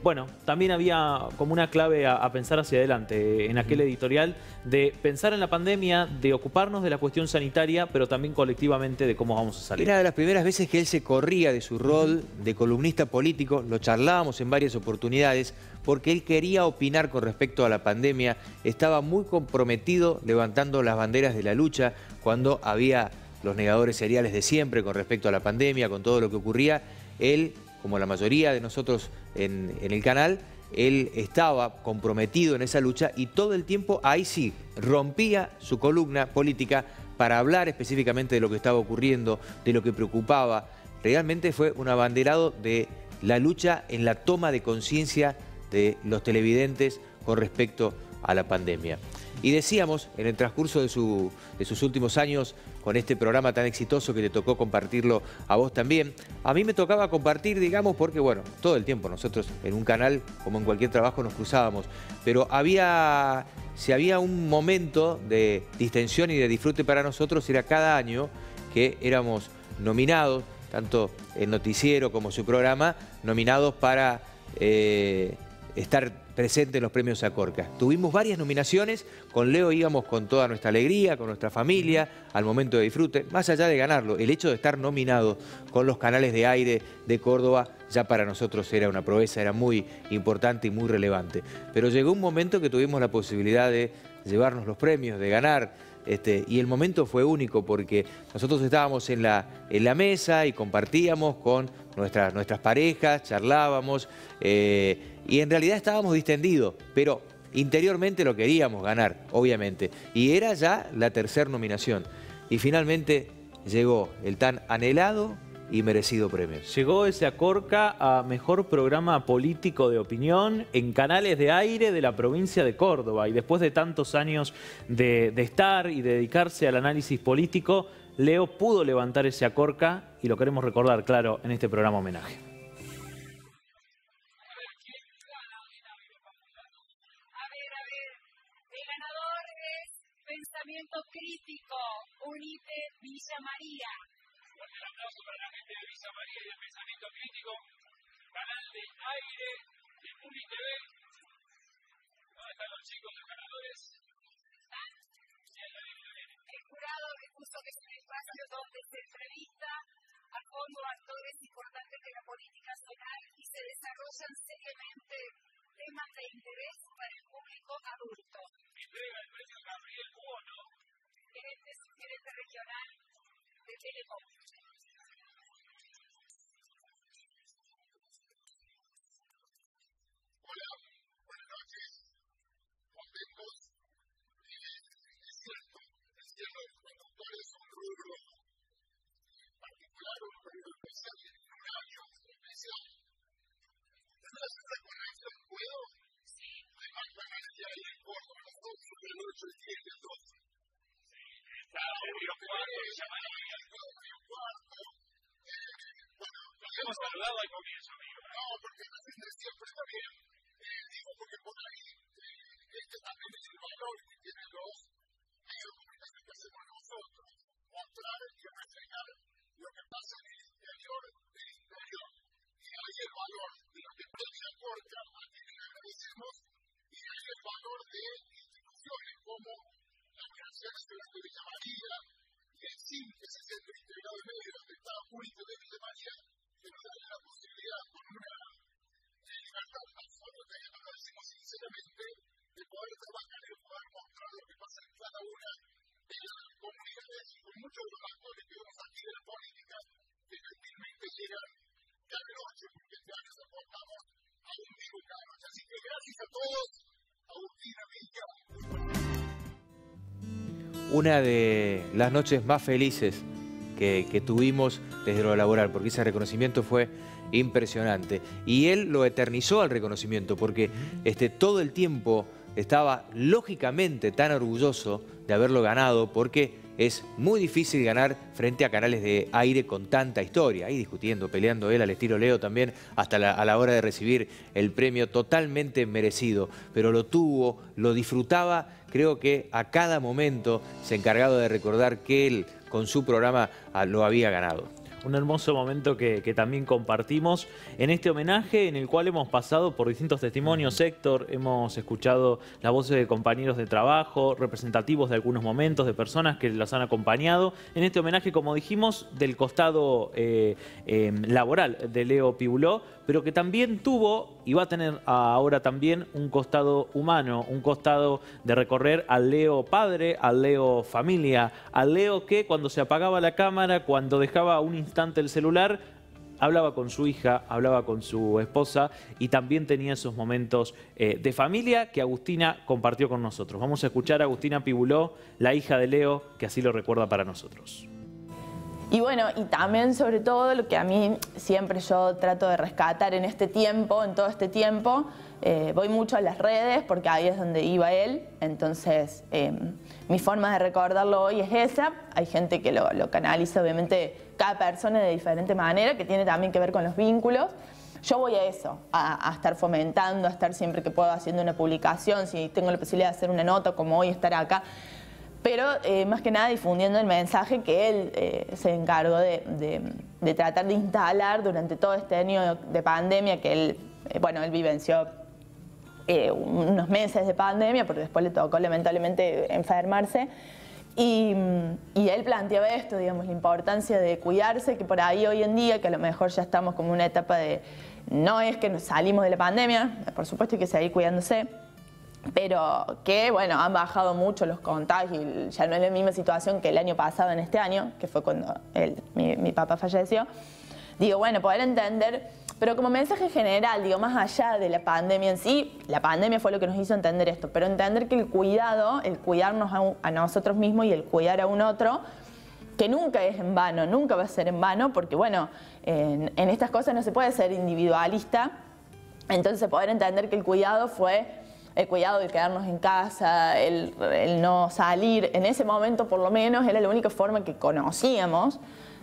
[SPEAKER 2] bueno, también había como una clave a pensar hacia adelante en aquel editorial, de pensar en la pandemia, de ocuparnos de la cuestión sanitaria, pero también colectivamente de cómo vamos a salir.
[SPEAKER 1] Era de las primeras veces que él se corría de su rol de columnista político, lo charlábamos en varias oportunidades, porque él quería opinar con respecto a la pandemia, estaba muy comprometido levantando las banderas de la lucha cuando había los negadores seriales de siempre con respecto a la pandemia, con todo lo que ocurría. Él, como la mayoría de nosotros en el canal, él estaba comprometido en esa lucha y todo el tiempo ahí sí rompía su columna política para hablar específicamente de lo que estaba ocurriendo, de lo que preocupaba. Realmente fue un abanderado de la lucha en la toma de conciencia de los televidentes con respecto a la pandemia. Y decíamos, en el transcurso de sus últimos años, con este programa tan exitoso que te tocó compartirlo a vos también, a mí me tocaba compartir, digamos, porque bueno, todo el tiempo nosotros en un canal, como en cualquier trabajo, nos cruzábamos, pero si había un momento de distensión y de disfrute para nosotros, era cada año que éramos nominados, tanto el noticiero como su programa, nominados para estar presente en los premios Acorca. Tuvimos varias nominaciones, con Leo íbamos con toda nuestra alegría, con nuestra familia, al momento de disfrute, más allá de ganarlo, el hecho de estar nominado con los canales de aire de Córdoba ya para nosotros era una proeza, era muy importante y muy relevante. Pero llegó un momento que tuvimos la posibilidad de llevarnos los premios, de ganar, y el momento fue único porque nosotros estábamos en la mesa y compartíamos con nuestras parejas, charlábamos y en realidad estábamos distendidos, pero interiormente lo queríamos ganar, obviamente. Y era ya la tercera nominación. Y finalmente llegó el tan anhelado y merecido premio.
[SPEAKER 2] Llegó ese Acorca a Mejor Programa Político de Opinión en canales de aire de la provincia de Córdoba. Y después de tantos años de estar y de dedicarse al análisis político, Leo pudo levantar ese Acorca y lo queremos recordar, claro, en este programa homenaje.
[SPEAKER 9] El ganador es Pensamiento Crítico, Unite Villa María. Fuerte el aplauso para la gente de Villa María y el Pensamiento Crítico, canal de aire de UniTV. ¿Dónde están los chicos, los ganadores? ¿Están? El jurado dispuso que es un espacio donde se entrevista a fondo actores importantes de la política nacional y se desarrollan seriamente temas de interés para el público adulto. Entrega el premio Gabriel Buono. Este es un gerente regional de Telecom.
[SPEAKER 10] Hola, buenas noches. Contentos. Es cierto, los conductores son un rubro particular, un rubro especial, en un año especial. ¿Desde la ciudad con esto puedo? Sí. Hay más canales que hay en Córdoba, los 8, el 8, el 10, el 12. Está Río Cuarto, Río Cuarto. Bueno, nos hemos saludado al comienzo, amigo. No, porque la gente siempre está bien. Digo, porque por ahí, también es el valor que tienen los medios de comunicación que hacemos nosotros. Mostrar y reflejar lo que pasa en el interior del interior. Y hay el valor de lo que Premio Acorca, a quien le agradecemos, y hay el valor de instituciones como la Universidad Nacional de Villa María y el CIM, que es el Centro Integrado de Medios, donde está único de Villa María, que nos da la posibilidad con una libertad absoluta, y lo agradecemos sinceramente, de poder trabajar y de poder mostrar lo que pasa en cada una de las comunidades y con muchos de los actores que vemos aquí de la política, que gentilmente llegan cada noche, porque este año nos aportamos a un vivo cada noche. Así que gracias a todos, Agustina Villa.
[SPEAKER 1] Una de las noches más felices que tuvimos desde lo laboral, porque ese reconocimiento fue impresionante. Y él lo eternizó al reconocimiento, porque todo el tiempo estaba lógicamente tan orgulloso de haberlo ganado, porque es muy difícil ganar frente a canales de aire con tanta historia. Ahí discutiendo, peleando él al estilo Leo también, hasta a la hora de recibir el premio totalmente merecido. Pero lo tuvo, lo disfrutaba, creo que a cada momento se encargaba de recordar que él con su programa lo había ganado.
[SPEAKER 2] Un hermoso momento que también compartimos en este homenaje en el cual hemos pasado por distintos testimonios. Héctor, hemos escuchado las voces de compañeros de trabajo, representativos de algunos momentos, de personas que los han acompañado. En este homenaje, como dijimos, del costado laboral de Leo Pibuló, pero que también tuvo y va a tener ahora también un costado humano, un costado de recorrer al Leo padre, al Leo familia, al Leo que cuando se apagaba la cámara, cuando dejaba un instante el celular, hablaba con su hija, hablaba con su esposa y también tenía esos momentos de familia que Agustina compartió con nosotros. Vamos a escuchar a Agustina Pibuló, la hija de Leo, que así lo recuerda para nosotros.
[SPEAKER 3] Y bueno, y también sobre todo lo que a mí siempre yo trato de rescatar en este tiempo, en todo este tiempo, voy mucho a las redes porque ahí es donde iba él, entonces mi forma de recordarlo hoy es esa. Hay gente que lo canaliza, obviamente cada persona de diferente manera, que tiene también que ver con los vínculos. Yo voy a eso, a estar fomentando, a estar siempre que puedo haciendo una publicación, si tengo la posibilidad de hacer una nota como hoy, estar acá. Pero más que nada difundiendo el mensaje que él se encargó de tratar de instalar durante todo este año de pandemia que él, él vivenció unos meses de pandemia, porque después le tocó lamentablemente enfermarse. Y él planteaba esto, digamos, la importancia de cuidarse, que por ahí hoy en día, que a lo mejor ya estamos como en una etapa de, no es que nos salimos de la pandemia, por supuesto hay que seguir cuidándose, pero que, bueno, han bajado mucho los contagios, ya no es la misma situación que el año pasado en este año, que fue cuando mi papá falleció. Digo, bueno, poder entender, pero como mensaje general, digo, más allá de la pandemia en sí, la pandemia fue lo que nos hizo entender esto, pero entender que el cuidado, el cuidarnos a nosotros mismos y el cuidar a un otro, que nunca es en vano, nunca va a ser en vano, porque bueno, en estas cosas no se puede ser individualista, entonces poder entender que el cuidado fue el cuidado de quedarnos en casa, el no salir, en ese momento por lo menos era la única forma que conocíamos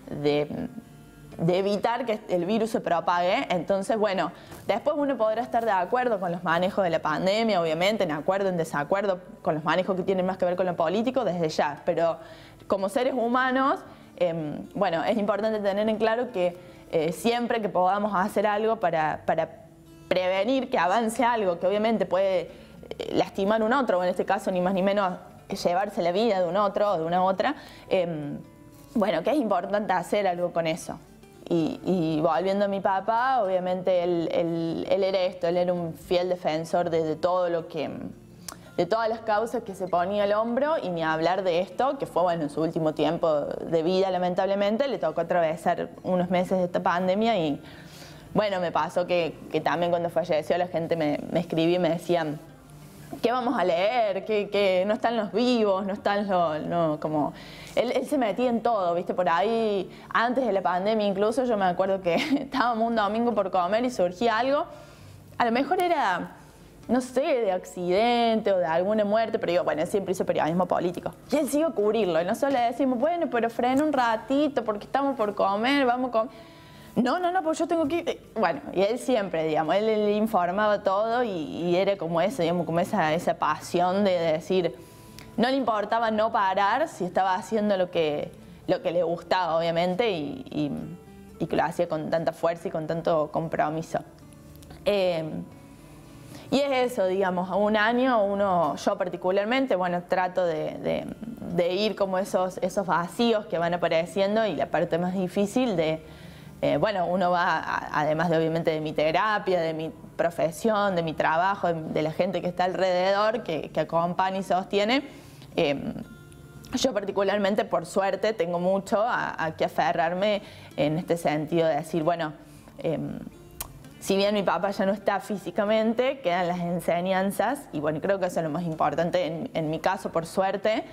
[SPEAKER 3] de evitar que el virus se propague. Entonces, bueno, después uno podrá estar de acuerdo con los manejos de la pandemia, obviamente, en acuerdo, en desacuerdo con los manejos que tienen más que ver con lo político, desde ya. Pero como seres humanos, bueno, es importante tener en claro que siempre que podamos hacer algo para prevenir que avance algo que obviamente puede lastimar a un otro, o en este caso ni más ni menos llevarse la vida de un otro o de una otra, bueno, que es importante hacer algo con eso. Y volviendo a mi papá, obviamente él era esto, él era un fiel defensor de todo lo que, de todas las causas que se ponía al hombro, y ni hablar de esto, que fue, bueno, en su último tiempo de vida, lamentablemente, le tocó atravesar unos meses de esta pandemia y, bueno, me pasó que también cuando falleció la gente me escribía y me decían, ¿qué vamos a leer? Que no están los vivos, no están los... como... Él se metía en todo, ¿viste? Por ahí, antes de la pandemia incluso, yo me acuerdo que estábamos un domingo por comer y surgía algo. A lo mejor era, no sé, de accidente o de alguna muerte, pero yo, bueno, él siempre hizo periodismo político. Y él sigue a cubrirlo. Y nosotros le decimos, bueno, pero frena un ratito porque estamos por comer, vamos a comer. No, pues yo tengo que ir. Bueno, y él siempre, digamos, él informaba todo y era como eso, digamos, como esa pasión de decir, no le importaba no parar si estaba haciendo lo que le gustaba, obviamente, y que lo hacía con tanta fuerza y con tanto compromiso. Y es eso, digamos, a un año, yo particularmente, bueno, trato de ir como esos vacíos que van apareciendo, y la parte más difícil bueno, uno va, además de obviamente de mi terapia, de mi profesión, de mi trabajo, de la gente que está alrededor, que acompaña y sostiene. Yo particularmente, por suerte, tengo mucho a que aferrarme en este sentido de decir, bueno, si bien mi papá ya no está físicamente, quedan las enseñanzas, y bueno, creo que eso es lo más importante en mi caso, por suerte,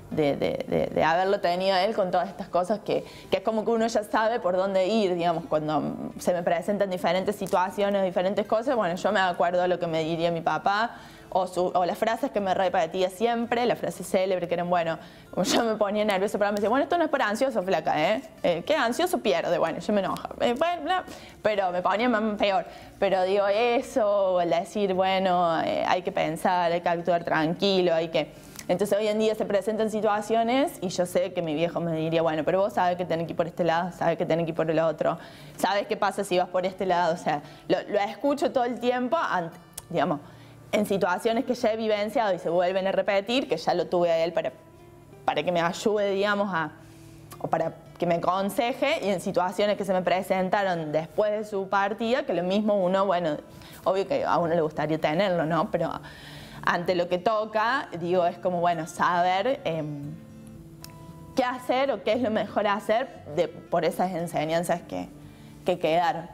[SPEAKER 3] de haberlo tenido a él con todas estas cosas que es como que uno ya sabe por dónde ir, digamos, cuando se me presentan diferentes situaciones, diferentes cosas, bueno, yo me acuerdo de lo que me diría mi papá, o las frases que me repetía siempre, las frases célebres que eran, bueno, como yo me ponía nerviosa, pero me decía, bueno, esto no es para ansioso, flaca, ¿qué ansioso pierde? Bueno, yo me enojo, bueno, pero me ponía peor. Pero digo, eso, el decir, bueno, hay que pensar, hay que actuar tranquilo, hay que... Entonces hoy en día se presentan situaciones y yo sé que mi viejo me diría, bueno, pero vos sabés que tenés que ir por este lado, sabés que tenés que ir por el otro, sabés qué pasa si vas por este lado, o sea, lo escucho todo el tiempo, digamos, en situaciones que ya he vivenciado y se vuelven a repetir, que ya lo tuve a él para que me ayude, digamos, o para que me aconseje, y en situaciones que se me presentaron después de su partida, que lo mismo uno, bueno, obvio que a uno le gustaría tenerlo, ¿no? Pero ante lo que toca, digo, es como, bueno, saber qué hacer o qué es lo mejor hacer por esas enseñanzas que quedaron.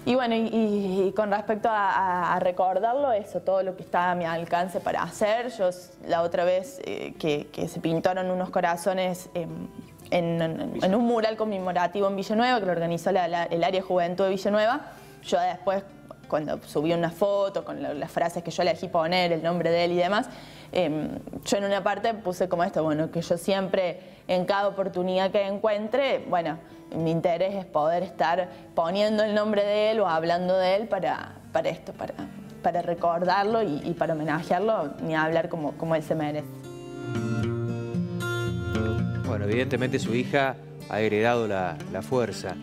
[SPEAKER 3] Y bueno, y con respecto a recordarlo, eso, todo lo que está a mi alcance para hacer. Yo la otra vez que se pintaron unos corazones en un mural conmemorativo en Villanueva, que lo organizó el área de juventud de Villanueva, yo después, cuando subí una foto con las frases que yo elegí poner, el nombre de él y demás, yo en una parte puse como esto, bueno, que yo siempre, en cada oportunidad que encuentre, bueno, mi interés es poder estar poniendo el nombre de él o hablando de él para esto, para recordarlo y para homenajearlo, ni hablar como él se merece.
[SPEAKER 1] Bueno, evidentemente su hija ha heredado la fuerza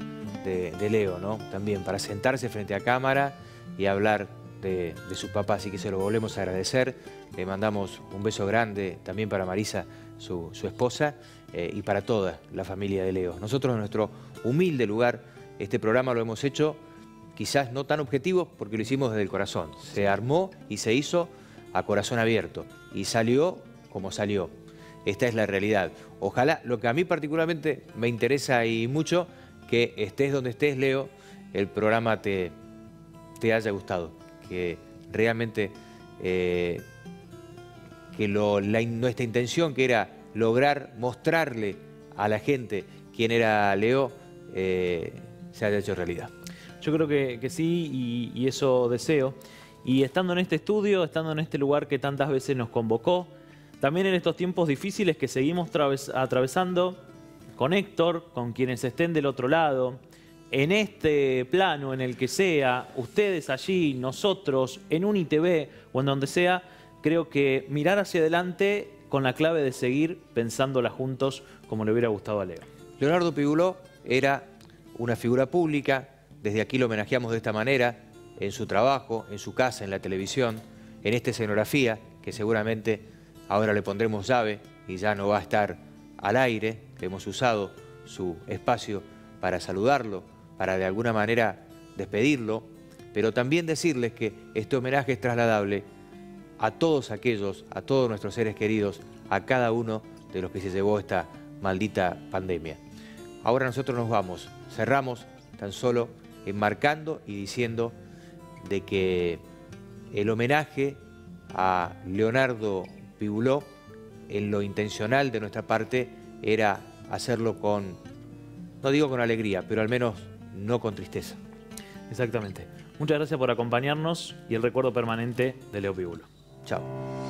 [SPEAKER 1] de Leo, ¿no? También para sentarse frente a cámara y hablar de su papá, así que se lo volvemos a agradecer. Le mandamos un beso grande también para Marisa, su esposa, y para toda la familia de Leo. Nosotros en nuestro humilde lugar, este programa lo hemos hecho quizás no tan objetivo porque lo hicimos desde el corazón. Se armó y se hizo a corazón abierto y salió como salió. Esta es la realidad. Ojalá, lo que a mí particularmente me interesa y mucho, que estés donde estés, Leo, el programa te haya gustado, que realmente nuestra intención, que era lograr mostrarle a la gente quién era Leo, se haya hecho realidad.
[SPEAKER 2] Yo creo que sí, y eso deseo. Y estando en este estudio, estando en este lugar que tantas veces nos convocó, también en estos tiempos difíciles que seguimos atravesando, con Héctor, con quienes estén del otro lado, en este plano, en el que sea, ustedes allí, nosotros, en UniTV o en donde sea, creo que mirar hacia adelante con la clave de seguir pensándola juntos como le hubiera gustado a Leo.
[SPEAKER 1] Leonardo Pibuló era una figura pública, desde aquí lo homenajeamos de esta manera, en su trabajo, en su casa, en la televisión, en esta escenografía, que seguramente ahora le pondremos llave y ya no va a estar al aire. Hemos usado su espacio para saludarlo, para de alguna manera despedirlo, pero también decirles que este homenaje es trasladable a todos aquellos, a todos nuestros seres queridos, a cada uno de los que se llevó esta maldita pandemia. Ahora nosotros nos vamos, cerramos tan solo enmarcando y diciendo de que el homenaje a Leonardo Pibuló, en lo intencional de nuestra parte, era hacerlo con, no digo con alegría, pero al menos no con tristeza.
[SPEAKER 2] Exactamente. Muchas gracias por acompañarnos y el recuerdo permanente de Leo Pibuló.
[SPEAKER 1] Chao.